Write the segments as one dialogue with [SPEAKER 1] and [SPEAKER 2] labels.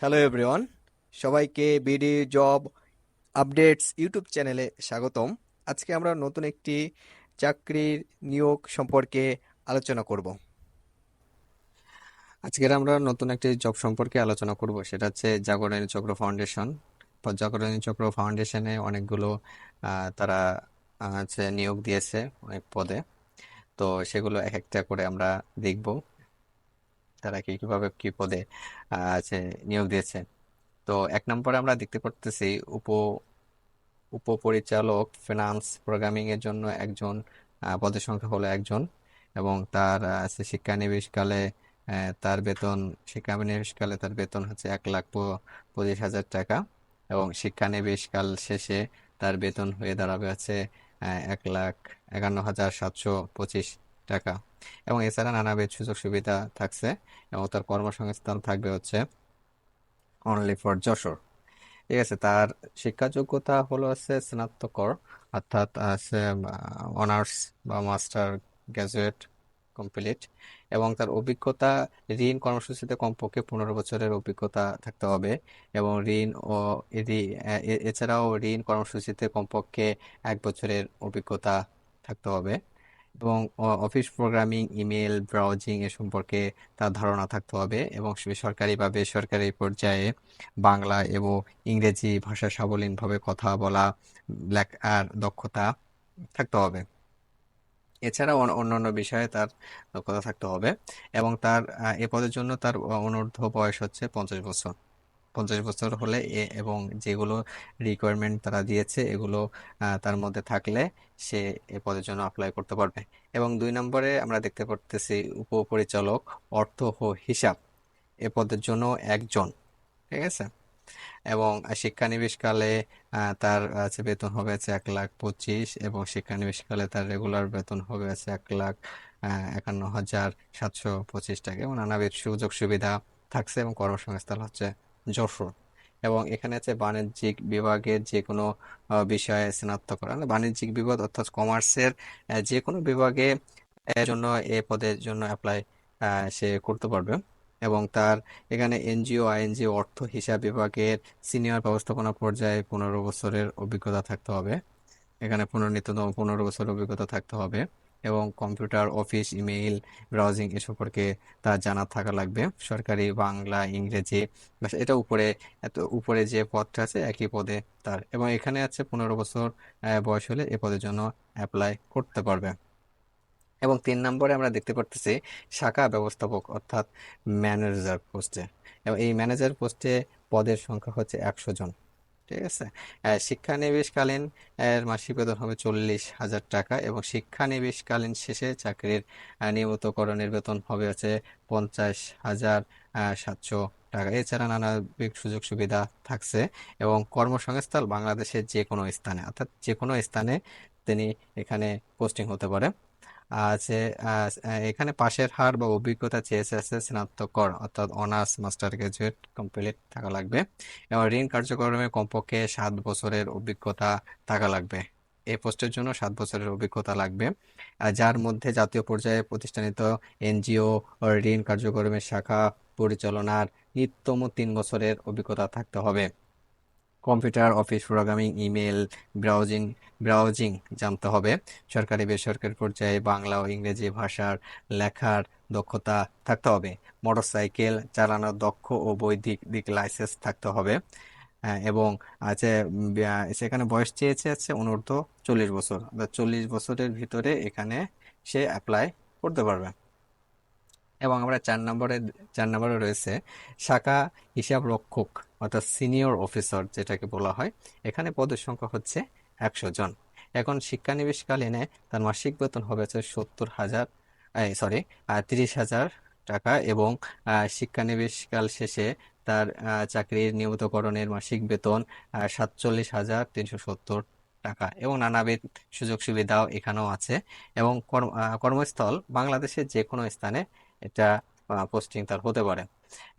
[SPEAKER 1] Hello everyone, সবাইকে BD job updates YouTube চ্যানেলে স্বাগতম। আজকে আমরা নতুন একটি চাকরির নিয়োগ সম্পর্কে আলোচনা করব। আজকের আমরা নতুন একটি জব সম্পর্কে আলোচনা করব, সেটা হচ্ছে জাগরণী চক্র ফাউন্ডেশন। জাগরণী চক্র ফাউন্ডেশনে অনেকগুলো তারা হচ্ছে নিয়োগ দিয়েছে অনেক পদে। তো সেগুলো এক একটা করে আমরা দেখব, তারা কিভাবে কি পদে আছে নিয়োগ দিয়েছে। তো 1 নম্বরে আমরা দেখতে পারতেছি উপ উপপরিচালক ফিনান্স প্রোগ্রামিং এর জন্য একজন, পদের সংখ্যা হলো একজন। এবং তার শিক্ষানবিশকালে তার বেতন শিক্ষানবিশকালে তার বেতন হচ্ছে 1,25,000 টাকা। এবং শিক্ষানবিশকাল শেষে তার বেতন হয়ে দাঁড়াবে হচ্ছে 1,51,725 টাকা। এবং এছাড়া নানাবিধ সুযোগ সুবিধা থাকছে। এবং তার কর্মসংস্থান থাকবে হচ্ছে অনলি ফর যশোর। ঠিক আছে, তার শিক্ষা যোগ্যতা হলো হচ্ছে স্নাতকর, অর্থাৎ আছে অনার্স বা মাস্টার গ্রাজুয়েট কমপ্লিট। এবং তার অভিজ্ঞতা, ঋণ কর্মসূচিতে কমপক্ষে 15 বছরের অভিজ্ঞতা থাকতে হবে। এবং ঋণ ও এছাড়াও ঋণ কর্মসূচিতে কমপক্ষে 1 বছরের অভিজ্ঞতা থাকতে হবে। এবং অফিস প্রোগ্রামিং, ইমেল ব্রাউজিং এ সম্পর্কে তার ধারণা থাকতে হবে। এবং সরকারি বা বেসরকারি পর্যায়ে বাংলা এবং ইংরেজি ভাষা সাবলীলভাবে কথা বলা, লেখার দক্ষতা থাকতে হবে। এছাড়া অন্যান্য বিষয়ে তার দক্ষতা থাকতে হবে। এবং তার এ পদের জন্য তার অনূর্ধ্ব বয়স হচ্ছে 50 বছর। 50 বছর হলে এবং যেগুলো রিকোয়ারমেন্ট তারা দিয়েছে এগুলো তার মধ্যে থাকলে সে এ পদের জন্য অ্যাপ্লাই করতে পারবে। এবং 2 নম্বরে আমরা দেখতে পারতেছি উপপরিচালক অর্থ ও হিসাব, এ পদের জন্য একজন। ঠিক আছে। এবং শিক্ষানবিশকালে তার বেতন হবে হচ্ছে 1,25,000, এবং শিক্ষানবিশকালে তার রেগুলার বেতন হবে হচ্ছে 1,51,725 টাকা। এবং নানাবিধ সুযোগ সুবিধা থাকছে। এবং কর্মসংস্থান হচ্ছে যশোর। এবং এখানে আছে বাণিজ্যিক বিভাগের যে কোনো বিষয়ে স্নাতক, মানে বাণিজ্যিক বিভাগ অর্থাৎ কমার্সের যে কোনো বিভাগে জন্য এ পদের জন্য অ্যাপ্লাই সে করতে পারবে। এবং তার এখানে এনজিও আইএনজিও অর্থ হিসাব বিভাগের সিনিয়র ব্যবস্থাপনা পর্যায়ে 15 বছরের অভিজ্ঞতা থাকতে হবে। এখানে ন্যূনতম 15 বছর অভিজ্ঞতা থাকতে হবে। এবং কম্পিউটার, অফিস, ইমেইল, ব্রাউজিং এ সম্পর্কে তার জানা থাকা লাগবে। সরকারি বাংলা, ইংরেজি ভাষা, এটা উপরে, এত উপরে যে পদটা আছে একই পদে তার। এবং এখানে আছে 15 বছর বয়স হলে এ পদের জন্য অ্যাপ্লাই করতে পারবে। এবং 3 নম্বরে আমরা দেখতে পারতেছি শাখা ব্যবস্থাপক অর্থাৎ ম্যানেজার পোস্টে। এবং এই ম্যানেজার পোস্টে পদের সংখ্যা হচ্ছে 100 জন। ঠিক আছে। শিক্ষানবিশকালীন মাসিক বেতন হবে 40,000 টাকা। এবং শিক্ষানবিশকালীন শেষে চাকরির নিয়মিতকরণের বেতন হবে হচ্ছে 50,700 টাকা। এছাড়া নানা সুযোগ সুবিধা থাকছে। এবং কর্মসংস্থান বাংলাদেশের যে কোনো স্থানে, অর্থাৎ যে কোনো স্থানে তিনি এখানে পোস্টিং হতে পারে। আছে এখানে পাশের হার বা অভিজ্ঞতা চেয়েছে আছে স্নাতকর, অর্থাৎ অনার্স মাস্টার গ্রাজুয়েট কমপ্লিট থাকা লাগবে। এবং ঋণ কার্যক্রমে কমপক্ষে 7 বছরের অভিজ্ঞতা থাকা লাগবে। এই পোস্টের জন্য 7 বছরের অভিজ্ঞতা লাগবে। যার মধ্যে জাতীয় পর্যায়ে প্রতিষ্ঠানিত এনজিও ও ঋণ কার্যক্রমের শাখা পরিচালনার ন্যূনতম 3 বছরের অভিজ্ঞতা থাকতে হবে। Computer, office programming, email browsing browsing জানতে হবে। সরকারি বেসরকারি পর্যায়ে বাংলা ও ইংরেজি ভাষার লেখার দক্ষতা থাকতে হবে। মোটরসাইকেল চালানোর দক্ষ ও বৈদ্যুতিক লাইসেন্স থাকতে হবে। এবং আছে সেখানে বয়স চেয়েছে আছে অনূর্ধ্ব 40 বছর, 40 বছরের ভিতরে এখানে সে অ্যাপ্লাই করতে পারবে। এবং আমরা 4 নম্বরে রয়েছে শাখা হিসাব রক্ষক, অর্থাৎ সিনিয়র অফিসার যেটাকে বলা হয়। এখানে পদের সংখ্যা হচ্ছে 100 জন। এখন শিক্ষানবিশকালীনে তার মাসিক বেতন হবে হচ্ছে 70,000, সরি 30,000 টাকা। এবং শিক্ষানবিশকাল শেষে তার চাকরির নিয়মিতকরণের মাসিক বেতন 47,370 টাকা। এবং নানাবিধ সুযোগ সুবিধাও এখানেও আছে। এবং কর্মস্থল বাংলাদেশের যে কোনো স্থানে এটা পোস্টিং তার হতে পারে।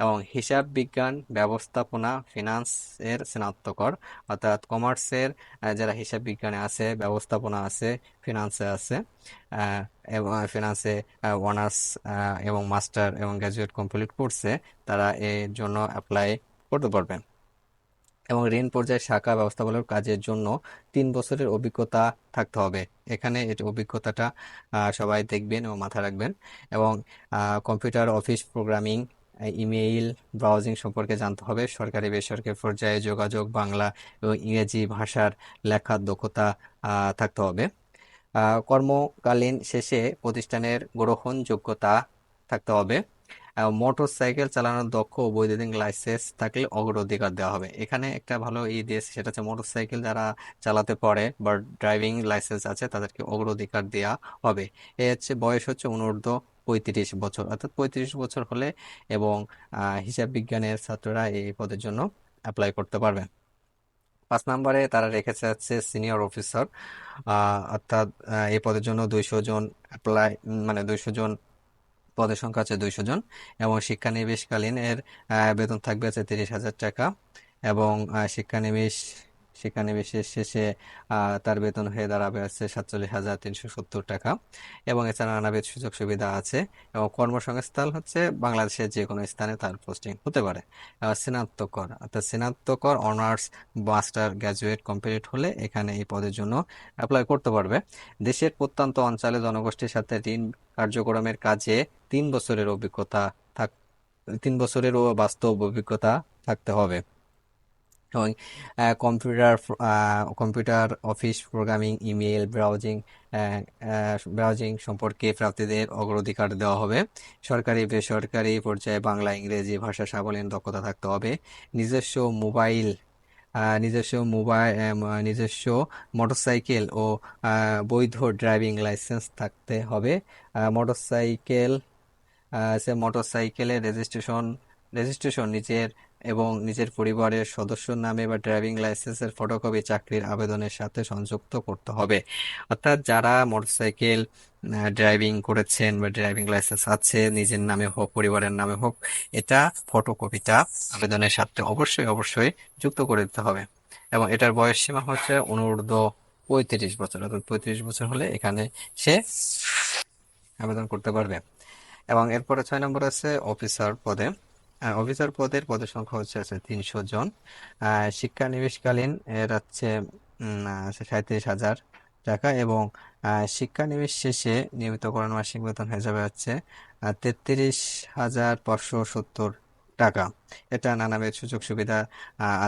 [SPEAKER 1] এবং হিসাব বিজ্ঞান, ব্যবস্থাপনা, ফিনান্স এর স্নাতকর, অর্থাৎ কমার্সের যারা হিসাব বিজ্ঞানে আছে, ব্যবস্থাপনা আছে, ফিনান্সে আছে, এবং ফিনান্সে অনার্স এবং মাস্টার এবং গ্রাজুয়েট কমপ্লিট করছে, তারা এর জন্য অ্যাপ্লাই করতে পারবেন। এবং ঋণ পর্যায়ে শাখা ব্যবস্থাপনার কাজের জন্য 3 বছরের অভিজ্ঞতা থাকতে হবে। এখানে এর অভিজ্ঞতাটা সবাই দেখবেন এবং মাথায় রাখবেন। এবং computer office programming, email browsing সম্পর্কে জানতে হবে। সরকারি বেসরকারি পর্যায়ে যোগাযোগ, বাংলা এবং ইংরেজি ভাষার লেখার দক্ষতা থাকতে হবে। কর্মকালীন শেষে প্রতিষ্ঠানের গ্রহণযোগ্যতা থাকতে হবে। মোটর সাইকেল চালানোর দক্ষ ও বৈদ্যুতিক লাইসেন্স থাকলে অগ্রাধিকার দেওয়া হবে। এখানে একটা ভালো দিয়েছে, সেটা হচ্ছে মোটর সাইকেল যারা চালাতে পারে বা ড্রাইভিং লাইসেন্স আছে তাদেরকে অগ্রাধিকার দেওয়া হবে। বয়স হচ্ছে অনূর্ধ্ব 35 বছর, অর্থাৎ 35 বছর হলে এবং হিসাব বিজ্ঞানের ছাত্ররা এই পদের জন্য অ্যাপ্লাই করতে পারবে। 5 নম্বরে তারা রেখেছে হচ্ছে সিনিয়র অফিসার, অর্থাৎ এই পদের জন্য 200 জন অ্যাপ্লাই, মানে 200 জন, পদের সংখ্যা আছে 200 জন। এবং শিক্ষানবিশকালীন এর বেতন থাকবে হচ্ছে 30,000 টাকা। এবং শিক্ষানবিশের শেষে তার বেতন হয়ে দাঁড়াবে হচ্ছে 47,370 টাকা। এবং এছাড়া নানাবিধ সুযোগ সুবিধা আছে। এবং কর্মসংস্থান হচ্ছে বাংলাদেশের যে কোনো স্থানে তার পোস্টিং হতে পারে। স্নাতকর, অর্থাৎ স্নাতকর অনার্স মাস্টার গ্রাজুয়েট কমপ্লিট হলে এখানে এই পদের জন্য অ্যাপ্লাই করতে পারবে। দেশের প্রত্যন্ত অঞ্চলে জনগোষ্ঠীর সাথে ঋণ কার্যক্রমের কাজে 3 বছরের অভিজ্ঞতা থাক 3 বছরেরও বাস্তব অভিজ্ঞতা থাকতে হবে। এবং computer office programming, email browsing সম্পর্কে প্রার্থীদের অগ্রাধিকার দেওয়া হবে। সরকারি বেসরকারি পর্যায়ে বাংলা ইংরেজি ভাষা সাবলীল দক্ষতা থাকতে হবে। নিজস্ব মোবাইল নিজস্ব মোটরসাইকেল ও বৈধ ড্রাইভিং লাইসেন্স থাকতে হবে। মোটরসাইকেল মোটরসাইকেলের রেজিস্ট্রেশন নিজের এবং নিজের পরিবারের সদস্যর নামে বা ড্রাইভিং লাইসেন্সের ফটোকপি চাকরির আবেদনের সাথে সংযুক্ত করতে হবে। অর্থাৎ যারা মোটরসাইকেল ড্রাইভিং করেছেন বা ড্রাইভিং লাইসেন্স আছে, নিজের নামে হোক পরিবারের নামে হোক, এটা ফটোকপিটা আবেদনের সাথে অবশ্যই অবশ্যই যুক্ত করে দিতে হবে। এবং এটার বয়স সীমা হচ্ছে অনূর্ধ্ব 35 বছর, অর্থাৎ 35 বছর হলে এখানে সে আবেদন করতে পারবে। এবং এরপরে 6 নম্বর আছে অফিসার পদে। অফিসার পদের সংখ্যা হচ্ছে 300 জন। শিক্ষানবিশকালীন এর হচ্ছে 37,000 টাকা। এবং শিক্ষানবিশ শেষে নিয়মিতকরণ মাসিক বেতন হয়ে যাবে হচ্ছে 33,570 টাকা। এটা নানাবিধ সুযোগ সুবিধা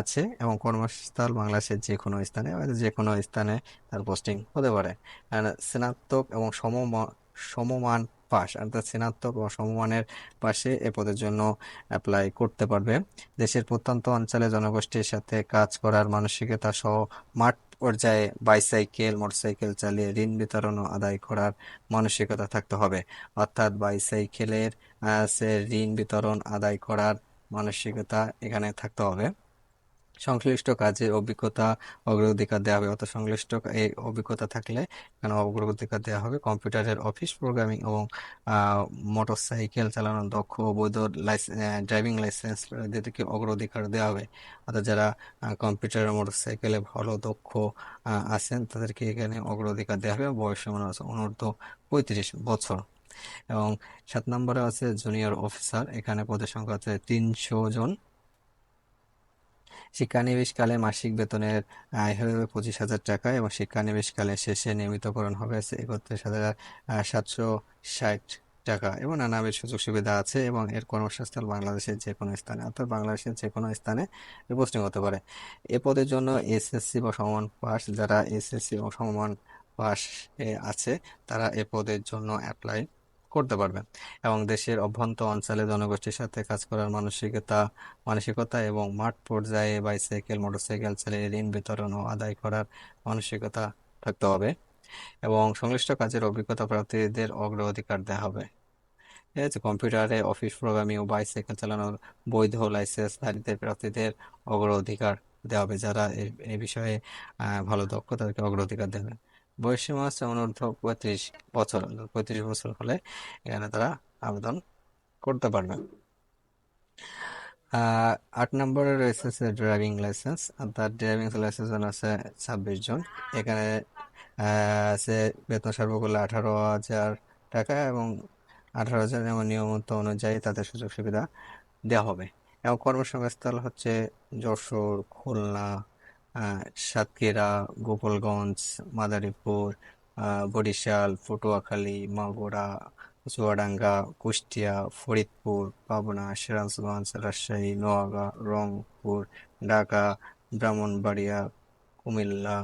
[SPEAKER 1] আছে। এবং কর্মস্থল বাংলাদেশের যে কোনো স্থানে, যে কোনো স্থানে তার পোস্টিং হতে পারে। স্নাতক এবং সমমান পাস, অর্থাৎ স্নাতক ও সমমানের পাশে এ পদের জন্য অ্যাপ্লাই করতে পারবে। দেশের প্রত্যন্ত অঞ্চলে জনগোষ্ঠীর সাথে কাজ করার মানসিকতা সহ মাঠ পর্যায়ে বাইসাইকেল মোটরসাইকেল চালিয়ে ঋণ বিতরণ ও আদায় করার মানসিকতা থাকতে হবে। অর্থাৎ বাইসাইকেলের সে ঋণ বিতরণ আদায় করার মানসিকতা এখানে থাকতে হবে। সংশ্লিষ্ট কাজের অভিজ্ঞতা অগ্রাধিকার দেওয়া হবে, অর্থাৎ সংশ্লিষ্ট এই অভিজ্ঞতা থাকলে এখানে অগ্রাধিকার দেওয়া হবে। কম্পিউটারের অফিস প্রোগ্রামিং এবং মোটরসাইকেল চালানোর দক্ষ ও বৈধ ড্রাইভিং লাইসেন্স এদেরকে অগ্রাধিকার দেওয়া হবে। অর্থাৎ যারা কম্পিউটার মোটরসাইকেলে ভালো দক্ষ আছেন তাদেরকে এখানে অগ্রাধিকার দেওয়া হবে। বয়স সীমা আছে অনূর্ধ্ব 35 বছর। এবং 7 নম্বরে আছে জুনিয়র অফিসার। এখানে পদের সংখ্যা আছে 300 জন। শিক্ষানবিশকালে মাসিক বেতনের আয় হবে 25,000 টাকা। এবং শিক্ষানবিশকালের শেষে নিয়মিতকরণ হবে 31,760 টাকা। এবং নানাবিধ সুযোগ সুবিধা আছে। এবং এর কর্মসংস্থান বাংলাদেশের যে কোনো স্থানে, অর্থাৎ বাংলাদেশের যে কোনো স্থানে পোস্টিং হতে পারে। এ পদের জন্য এসএসসি বা সমমান পাস, যারা এসএসসি ও সমমান পাস আছে তারা এ পদের জন্য অ্যাপ্লাই করতে পারবে। এবং দেশের অভ্যন্তর অঞ্চলে জনগোষ্ঠীর সাথে কাজ করার মানসিকতা এবং মাঠ পর্যায়ে বাইসাইকেল মোটরসাইকেল চালিয়ে ঋণ বিতরণ ও আদায় করার মানসিকতা থাকতে হবে। এবং সংশ্লিষ্ট কাজের অভিজ্ঞতা প্রার্থীদের অগ্রাধিকার দেওয়া হবে। ঠিক আছে, কম্পিউটারে অফিস প্রোগ্রামিং ও বাইসাইকেল চালানোর বৈধ লাইসেন্সধারীদের প্রার্থীদের অগ্রাধিকার দেওয়া হবে। যারা এই বিষয়ে ভালো দক্ষ তাদেরকে অগ্রাধিকার দেবে। বয়সসীমা হচ্ছে অনূর্ধ্ব 35 বছর, 35 বছর হলে এখানে তারা আবেদন করতে পারবে। 8 নম্বরে রয়েছে ড্রাইভিং লাইসেন্স, অর্থাৎ ড্রাইভিং লাইসেন্স আছে 26 জন। এখানে আছে বেতন সর্বমূল্য 18,000 টাকা। এবং 18,000 এবং নিয়মিত অনুযায়ী তাদের সুযোগ সুবিধা দেওয়া হবে। এবং কর্মসংস্থান হচ্ছে যশোর, খুলনা, আহ, সাতক্ষীরা, গোপালগঞ্জ, মাদারীপুর, বরিশাল, পটুয়াখালী, মাগুরা, চুয়াডাঙ্গা, কুষ্টিয়া, ফরিদপুর, পাবনা, সিরাজগঞ্জ, রাজশাহী, নোয়াগাঁ, রংপুর, ঢাকা, ব্রাহ্মণবাড়িয়া, কুমিল্লা,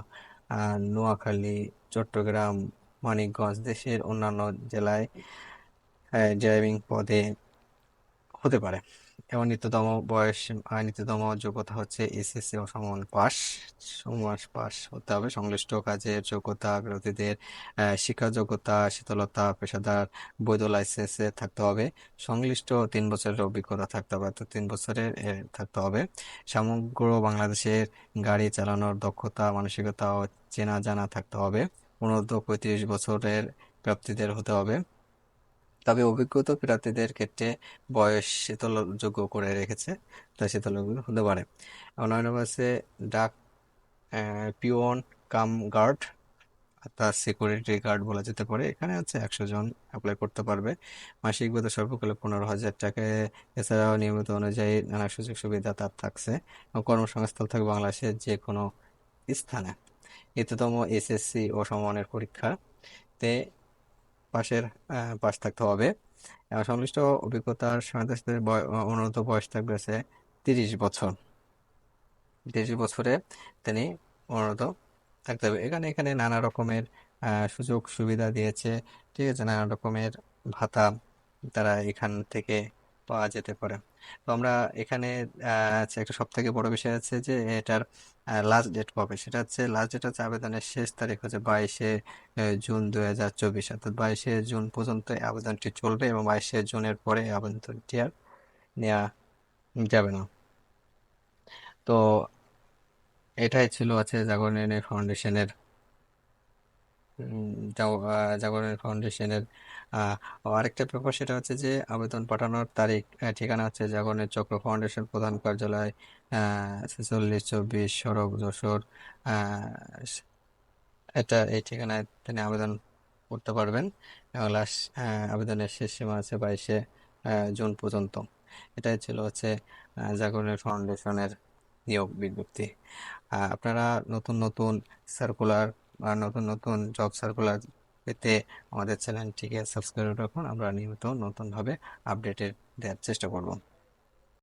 [SPEAKER 1] নোয়াখালী, চট্টগ্রাম, মানিকগঞ্জ, দেশের অন্যান্য জেলায় ড্রাইভিং পদে হতে পারে। এবং ন্যূনতম যোগ্যতা হচ্ছে এসএসসি ও সমমান পাস। সমমান পাস হতে হবে। সংশ্লিষ্ট কাজের যোগ্যতা প্রার্থীদের শিক্ষা যোগ্যতা, শীতলতা, পেশাদার বৈধ লাইসেন্সে থাকতে হবে। সংশ্লিষ্ট 3 বছরের অভিজ্ঞতা থাকতে হবে, অর্থাৎ 3 বছরের থাকতে হবে। সমগ্র বাংলাদেশের গাড়ি চালানোর দক্ষতা, মানসিকতা ও চেনা জানা থাকতে হবে। অনূর্ধ্ব 35 বছরের প্রাপ্তিদের হতে হবে। তবে অভিজ্ঞতা প্রার্থীদের ক্ষেত্রে বয়স শীতলযোগ্য করে রেখেছে, তাই শীতলযোগ্য হতে পারে। 9 নম্বর আছে ডাক পিওন কাম গার্ড, অর্থাৎ সিকিউরিটি গার্ড বলা যেতে পারে। এখানে হচ্ছে 100 জন অ্যাপ্লাই করতে পারবে। মাসিক বেতন সর্বকালে 15,000 টাকা। এছাড়াও নিয়মিত অনুযায়ী নানা সুযোগ সুবিধা তার থাকছে। এবং কর্মসংস্থান থাকবে বাংলাদেশের যে কোনো স্থানে। ন্যূনতম এসএসসি ও সমমানের পরীক্ষাতে পাশ থাকতে হবে। এবং সংশ্লিষ্ট অভিজ্ঞতার সাথে অনূর্ধ্ব বয়স থাকবে হচ্ছে 30 বছর। 30 বছরে তিনি অনূর্ধ্ব থাকতে হবে। এখানে নানা রকমের সুযোগ সুবিধা দিয়েছে, ঠিক আছে, নানা রকমের ভাতা তারা এখান থেকে পাওয়া যেতে পারে। তো আমরা এখানে একটা সব থেকে বড় বিষয় আছে যে এটার লাস্ট ডেট কবে, সেটা হচ্ছে লাস্ট ডেট হচ্ছে আবেদনের শেষ তারিখ হচ্ছে 22শে জুন 2024, অর্থাৎ 22শে জুন পর্যন্ত এই আবেদনটি চলবে এবং 22শে জুনের পরে এই আবেদনটি আর নেওয়া যাবে না। তো এটাই ছিল আছে জাগরণের ফাউন্ডেশনের আহ, আরেকটা ব্যাপার, সেটা হচ্ছে যে আবেদন পাঠানোর তারিখ, ঠিকানা হচ্ছে জাগরণের চক্র ফাউন্ডেশন, প্রধান কার্যালয় 4624 সড়ক, যশোর। আহ, এই ঠিকানায় তিনি আবেদন করতে পারবেন। এবং লাস্ট আবেদনের শেষ সীমা আছে 22শে জুন পর্যন্ত। এটাই ছিল হচ্ছে জাগরণের ফাউন্ডেশনের নিয়োগ বিজ্ঞপ্তি। আপনারা নতুন নতুন সার্কুলার বা নতুন নতুন জব সার্কুলার পেতে আমাদের চ্যানেলটিকে সাবস্ক্রাইব রাখুন। আমরা নিয়মিত নতুনভাবে আপডেটেড দেওয়ার চেষ্টা করব।